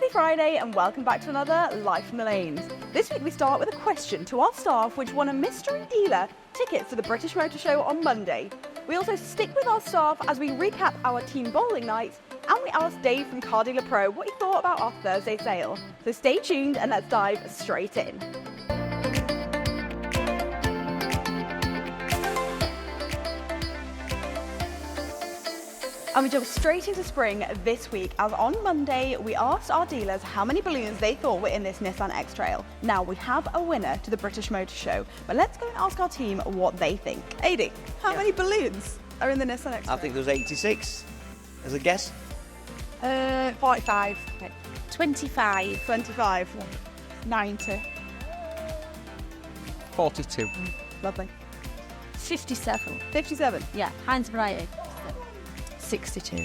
Happy Friday and welcome back to another Life in the Lanes. This week we start with a question to our staff which won a mystery dealer tickets to the British Motor Show on Monday. We also stick with our staff as we recap our team bowling nights, and we asked Dave from Car Dealer Pro what he thought about our Thursday sale. So stay tuned and let's dive straight in. And we jump straight into spring this week, as on Monday we asked our dealers how many balloons they thought were in this Nissan X-Trail. Now we have a winner to the British Motor Show, but let's go and ask our team what they think. Adi, how many balloons are in the Nissan X-Trail? I think there was 86, as a guess. 45. Okay. 25. 25. 90. 42. Lovely. 57. 57. Yeah, Heinz variety. 62.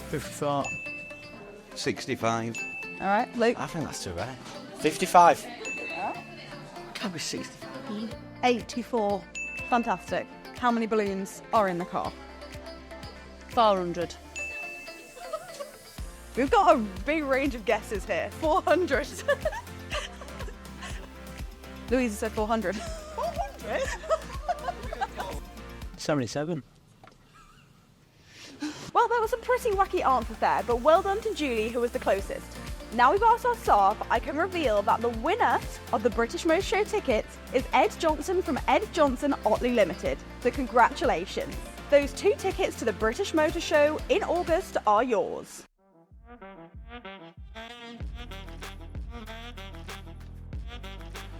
54. 65. All right, Luke. I think that's too right. 55. Can't be 65. 84. Fantastic. How many balloons are in the car? 400. We've got a big range of guesses here. 400. Louisa said 400. 400? 77. Well, there were some pretty wacky answers there, but well done to Julie, who was the closest. Now we've asked our staff, I can reveal that the winner of the British Motor Show tickets is Ed Johnson from Ed Johnson Otley Limited. So congratulations. Those 2 tickets to the British Motor Show in August are yours.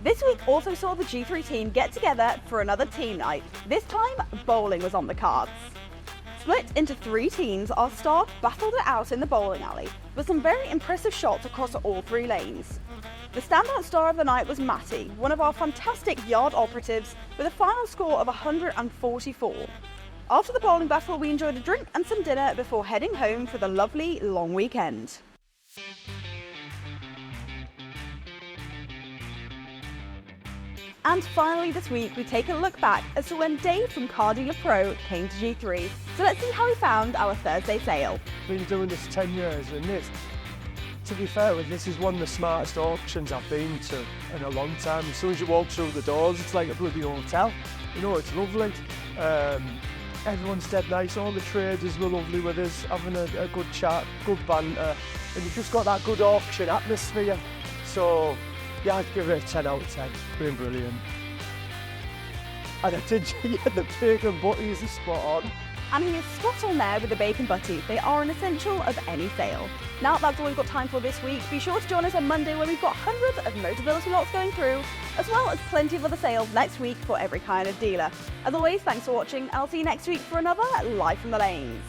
This week also saw the G3 team get together for another team night. This time, bowling was on the cards. Split into 3 teams, our staff battled it out in the bowling alley with some very impressive shots across all 3 lanes. The standout star of the night was Matty, one of our fantastic yard operatives, with a final score of 144. After the bowling battle, we enjoyed a drink and some dinner before heading home for the lovely long weekend. And finally this week, we take a look back as to when Dave from Car Dealer Pro came to G3. So let's see how he found our Thursday sale. Been doing this 10 years, and this, to be fair, this is one of the smartest auctions I've been to in a long time. As soon as you walk through the doors, it's like a bloody hotel. You know, it's lovely. Everyone's dead nice. All the traders were lovely with us, having a good chat, good banter, and you've just got that good auction atmosphere. So yeah, I'd give it a 10 out of 10. Been brilliant. And I did, yeah, the bacon butties are spot on. And he is spot on there with the bacon butties. They are an essential of any sale. Now that's all we've got time for this week. Be sure to join us on Monday when we've got hundreds of Motability lots going through, as well as plenty of other sales next week for every kind of dealer. As always, thanks for watching. I'll see you next week for another Life in the Lanes.